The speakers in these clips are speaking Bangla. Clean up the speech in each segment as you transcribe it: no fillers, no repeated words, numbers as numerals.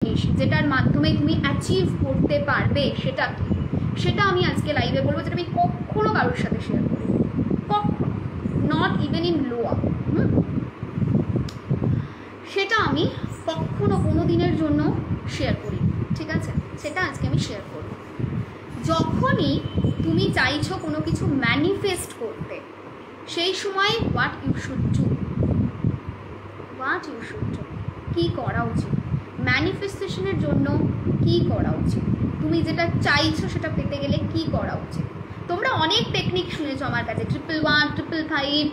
জিনিস যেটার মাধ্যমে তুমি অ্যাচিভ করতে পারবে সেটা কি, সেটা আমি আজকে লাইভে বলবো, যেটা আমি কখনো কারোর সাথে শেয়ার করি, কখনো, নট ইভেন ইন লোয়া। সেটা আমি কখনো কোনো দিনের জন্য শেয়ার করি, ঠিক আছে? সেটা আজকে আমি শেয়ার করব। যখনই তুমি চাইছো কোনো কিছু ম্যানিফেস্ট করতে, সেই সময় হোয়াট ইউ শুড ডু, কী করা উচিত, ম্যানিফেস্টেশনের জন্য কি করা উচিত, তুমি যেটা চাইছো সেটা পেতে গেলে কি করা উচিত। তোমরা অনেক টেকনিক শুনেছো আমার কাছে, 111, 555,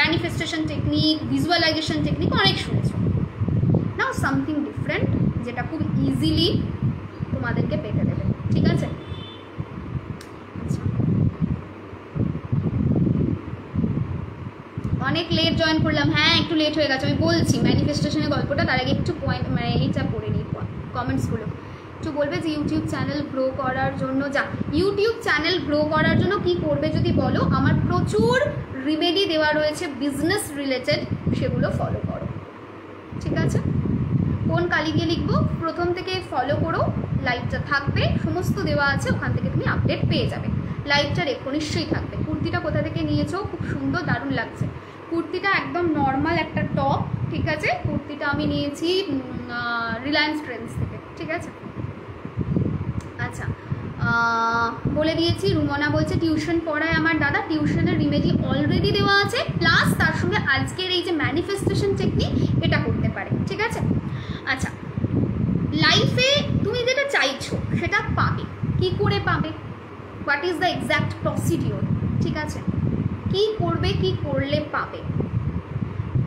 ম্যানিফেস্টেশন টেকনিক, ভিজুয়ালাইজেশন টেকনিক, অনেক শুনেছো। নাও সামথিং ডিফারেন্ট যেটা খুব ইজিলি তোমাদেরকে পেতে দেবে, ঠিক আছে? অনেক লেট জয়েন করলাম, হ্যাঁ একটু লেট হয়ে গেছে, আমি বলছি ম্যানিফেস্টেশনের গল্পটা, তার আগে একটু পয়েন্ট মানে এইটা পড়ে নিই কমেন্টসগুলো। একটু বলবে যে ইউটিউব চ্যানেল গ্রো করার জন্য, ইউটিউব চ্যানেল গ্রো করার জন্য কি করবে যদি বলো, আমার প্রচুর রিমেডি দেওয়া রয়েছে বিজনেস রিলেটেড, সেগুলো ফলো করো, ঠিক আছে? কোন কালি গিয়ে লিখবো, প্রথম থেকে ফলো করো, লাইভটা থাকবে, সমস্ত দেওয়া আছে, ওখান থেকে তুমি আপডেট পেয়ে যাবে। লাইভটা রেখো, নিশ্চয়ই থাকবে। কুর্তিটা কোথা থেকে নিয়েছো, খুব সুন্দর, দারুণ লাগছে কুর্তিটা, একদম নর্মাল একটা টপ, ঠিক আছে? কুর্তিটা আমি নিয়েছি রিলায়েন্স ট্রেন্ডস থেকে, ঠিক আছে? আচ্ছা, বলে দিয়েছি। রুমনা বলছে টিউশন পড়ায় আমার দাদা, টিউশনের রিমেডি অলরেডি দেওয়া আছে, প্লাস তার সঙ্গে আজকের এই যে ম্যানিফেস্টেশন টেকনিক, এটা করতে পারে, ঠিক আছে? আচ্ছা, লাইফে তুমি যেটা চাইছো সেটা পাবে, কি করে পাবে, what is the exact procedure, ঠিক আছে? কি করবে, কি করলে পাবে।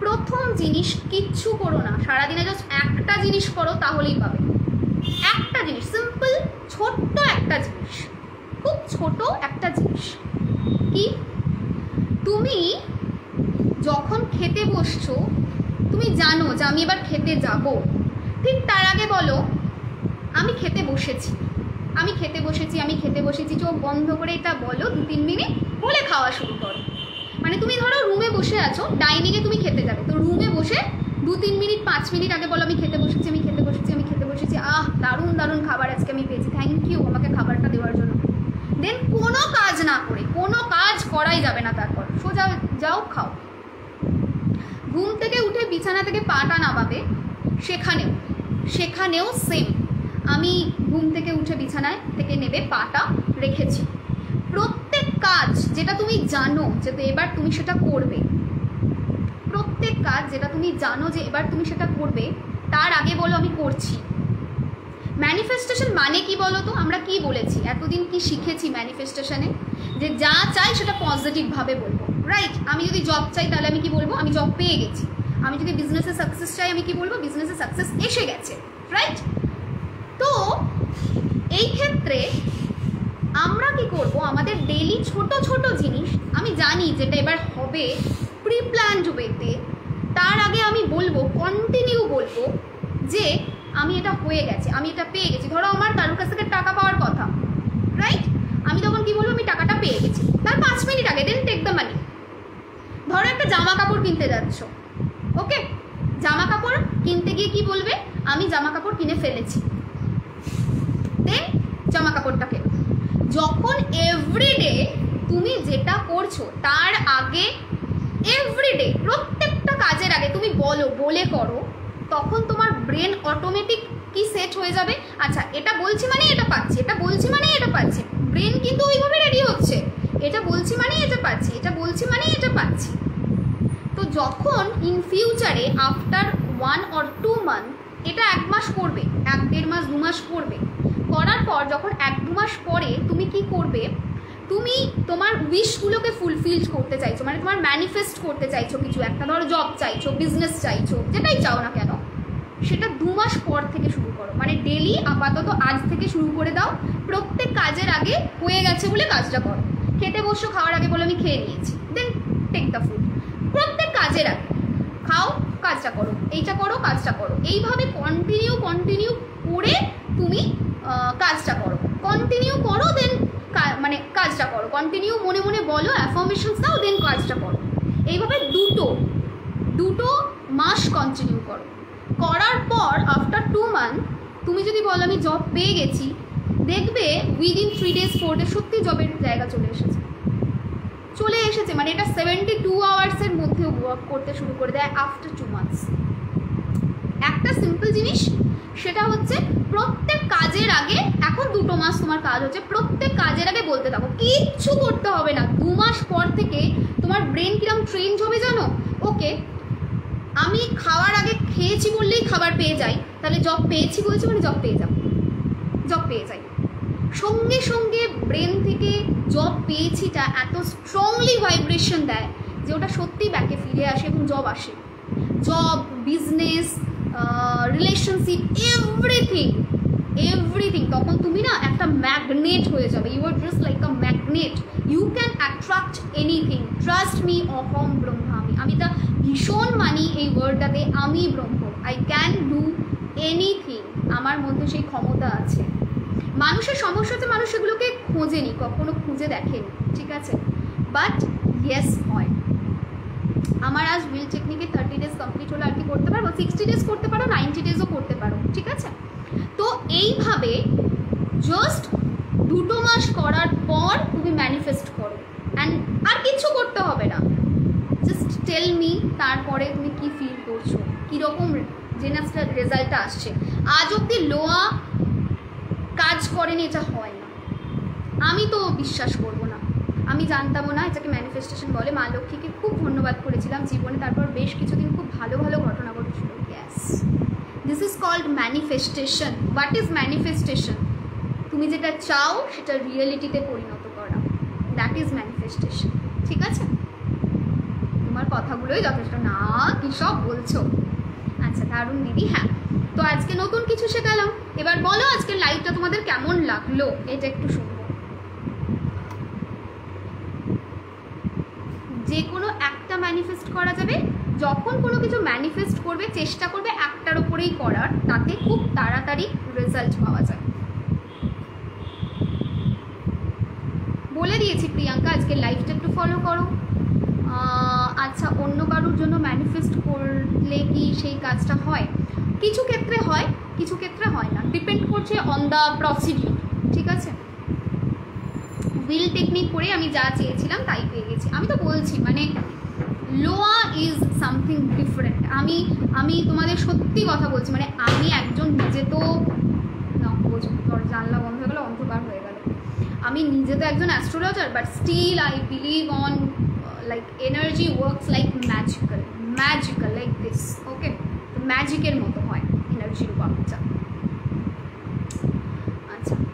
প্রথম জিনিস, কিচ্ছু করো না, সারাদিনে জাস্ট একটা জিনিস করো, তাহলেই পাবে। একটা জিনিস, সিম্পল, ছোট্ট একটা জিনিস, খুব ছোট একটা জিনিস। কি? তুমি যখন খেতে বসছো, তুমি জানো যে আমি এবার খেতে যাব, ঠিক তার আগে বলো আমি খেতে বসেছি, আমি খেতে বসেছি, আমি খেতে বসেছি। চোখ বন্ধ করে এটা বলো 2-3 মিনিট, বলে খাওয়া শুরু করো। মানে তুমি ধরো রুমে বসে আছো, ডাইনিংয়ে তুমি খেতে যাবে, তো রুমে বসে 2-3 মিনিট 5 মিনিট আগে বলো আমি খেতে বসেছি, আমি খেতে বসেছি, আমি খেতে বসেছি, আহ দারুণ দারুণ খাবার আজকে আমি পেয়েছি, থ্যাংক ইউ আমাকে খাবারটা দেওয়ার জন্য। দেন কোনো কাজ না করে, কোনো কাজ করাই যাবে না, তারপর সোজা যাও খাও। ঘুম থেকে উঠে বিছানা থেকে পাটা নামাবে, সেখানেও সেম, আমি ঘুম থেকে উঠে বিছানায় থেকে নেবে পাটা রেখেছি। প্রত্যেক কাজ যেটা তুমি জানো যে এবার তুমি সেটা করবে, প্রত্যেক কাজ যেটা তুমি জানো যে এবার তুমি সেটা করবে, তার আগে বলো আমি করছি। ম্যানিফেস্টেশন মানে কি বলো তো? আমরা কি বলেছি এতদিন, কি শিখেছি ম্যানিফেস্টেশনে, যে যা চাই সেটা পজিটিভভাবে বলবো, রাইট? আমি যদি জব চাই তাহলে আমি কি বলবো, আমি জব পেয়ে গেছি। আমি যদি বিজনেসে সাকসেস চাই, আমি কি বলবো, বিজনেসে সাকসেস এসে গেছে, রাইট? তো এই ক্ষেত্রে আমরা কি করব, আমাদের ডেইলি ছোট ছোট জিনিস, আমি জানি যেটা এবার হবে প্রি প্ল্যান্ড ওয়েতে, তার আগে আমি বলবো, কন্টিনিউ বলবো যে আমি এটা হয়ে গেছে, আমি এটা পেয়ে গেছি। ধরো আমার কারোর কাছ থেকে টাকা পাওয়ার কথা, রাইট? আমি তখন কি বলবো, আমি টাকাটা পেয়ে গেছি, তার 5 মিনিট আগে দেন টেক দ্য মানি। ধরো একটা জামা কাপড় কিনতে যাচ্ছ, ওকে, জামা কাপড় কিনতে গিয়ে কি বলবে, আমি জামা কাপড় কিনে ফেলেছি, দেন জামা কাপড়টাকে। যখন এভরিডে তুমি যেটা করছো তার আগে, এভরিডে প্রত্যেকটা কাজের আগে তুমি বলে করো, তখন তোমার ব্রেন অটোমেটিক কি সেট হয়ে যাবে, আচ্ছা এটা বলছি মানে এটা পাচ্ছি, এটা বলছি মানে এটা পাচ্ছি, ব্রেন কিন্তু ওইভাবে রেডি হচ্ছে, এটা বলছি মানে এটা পাচ্ছি, এটা বলছি মানে এটা পাচ্ছি। তো যখন ইন ফিউচারে আফটার 1 or 2 মান্থ, এটা 1 মাস করবে, 1-1.5 মাস 2 মাস করবে, করার পর যখন 1-2 মাস পরে তুমি কি করবে, তুমি তোমার উইশগুলোকে ফুলফিল করতে চাইছো, মানে তোমার ম্যানিফেস্ট করতে চাইছো কিছু একটা, ধরো জব চাইছো, বিজনেস চাইছো, যেটাই চাও না কেন, সেটা 2 মাস পর থেকে শুরু করো। মানে ডেলি আপাতত আজ থেকে শুরু করে দাও, প্রত্যেক কাজের আগে হয়ে গেছে বলে কাজটা করো। খেতে বসো, খাওয়ার আগে বলো আমি খেয়ে নিয়েছি, দেন টেক দ্য ফুড। প্রত্যেক কাজের আগে খাও, কাজটা করো, এইটা করো, কাজটা করো, এইভাবে কন্টিনিউ করে তুমি কাজটা করো, কন্টিনিউ করো, দেন মানে কাজটা করো, কন্টিনিউ মনে মনে বলো, অ্যাফার্মেশনস দাও, দেন কাজটা করো। এইভাবে দুটো মাস কন্টিনিউ করো। করার পর আফটার 2 মান্থ তুমি যদি বলো আমি জব পেয়ে গেছি, দেখবে উইদিন 3 days 4 days সত্যি জবের জায়গা চলে এসেছে। মানে এটা 72 আওয়ার্সের মধ্যে ওয়ার্ক করতে শুরু করে দেয় আফটার 2 months। একটা সিম্পল জিনিস, সেটা হচ্ছে প্রত্যেক কাজের আগে, এখন 2 মাস তোমার কাজ হচ্ছে, প্রত্যেক কাজের আগে বলতে থাকো, কিচ্ছু করতে হবে না। 2 মাস পর থেকে তোমার ব্রেন কিরম ট্রেন হবে জানো? ওকে, আমি খাওয়ার আগে খেয়েছি বললেই খাবার পেয়ে যাই, তাহলে জব পেয়েছি বলছি মানে জব পেয়ে যাই। সঙ্গে সঙ্গে ব্রেন থেকে জব পেয়েছিটা এত স্ট্রংলি ভাইব্রেশন দেয় যে ওটা সত্যি ব্যাকে ফিরে আসে এবং জব আসে। জব, বিজনেস, রিলেশনশিপ, এভরিথিং তখন তুমি না একটা ম্যাগনেট হয়ে যাবে। You are just like a magnet, you can attract anything. Trust me, অহম ব্রহ্মামি। আমি তা ভীষণ মানি এই ওয়ার্ডটাতে, আমি ব্রহ্ম। আই ক্যান ডু এনিথিং, আমার মধ্যে সেই ক্ষমতা আছে। মানুষের সমস্যা হচ্ছে মানুষ সেগুলোকে খোঁজেনি, কখনো খুঁজে দেখেনি, ঠিক আছে? বাট ইয়েস হয়। আমার আজ উইল টেকনিকে 30 days কমপ্লিট হলে আর কি করতে পারবো? 60 days করতে পারো, 90 daysও করতে পারো, ঠিক আছে? তো এইভাবে জাস্ট 2 মাস করার পর তুমি ম্যানিফেস্ট করো, অ্যান্ড আর কিছু করতে হবে না। জাস্ট টেল মি তারপরে তুমি কি ফিল করছো, কীরকম রেজাল্টটা আসছে। আজ অব্দি লোয়া কাজ করেনি, এটা হয় না। আমি তো বিশ্বাস করবো না, আমি জানতামও না এটাকে ম্যানিফেস্টেশন বলে। মা লক্ষ্মীকে খুব ধন্যবাদ করেছিলাম জীবনে, তারপর বেশ কিছুদিন খুব ভালো ভালো ঘটনা ঘটেছিল। Yes, this is called manifestation. What is manifestation? তুমি যেটা চাও সেটা রিয়েলিটিতে পরিণত করা, দ্যাট ইজ ম্যানিফেস্টেশন, ঠিক আছে? তোমার কথাগুলোই যথেষ্ট। না, কী সব বলছো। আচ্ছা, দারুণ দিদি। হ্যাঁ, তো আজকে নতুন কিছু শেখালাম। এবার বলো আজকের লাইভটা তোমাদের কেমন লাগলো, এটা একটু শুনবো। যে কোনো একটা ম্যানিফেস্ট করা যাবে। যখন কোনো কিছু ম্যানিফেস্ট করবে চেষ্টা করবে একটার ওপরেই করার, তাতে খুব তাড়াতাড়ি রেজাল্ট পাওয়া যায়। বলে দিয়েছি প্রিয়াঙ্কা, আজকের লাইভটা একটু ফলো করো। আচ্ছা, অন্য কারোর জন্য ম্যানিফেস্ট করলে কি সেই কাজটা হয়? কিছু ক্ষেত্রে হয়, কিছু ক্ষেত্রে হয় না, ডিপেন্ড করছে অন দ্য প্রসিডিউর, ঠিক আছে? উইল টেকনিক করে আমি যা চেয়েছিলাম তাই পেয়ে গেছি। আমি তো বলছি, মানে লোয়া ইজ সামথিং ডিফারেন্ট। আমি তোমাদের সত্যি কথা বলছি, মানে আমি একজন নিজে তো জানলা বন্ধ হয়ে গেলো, অন্ধকার হয়ে গেল। আমি নিজে তো একজন astrologer, but still I believe on like energy works like magical like this. Okay, ম্যাজিকের মতো হয় এনার্জির ওয়ার্কটা।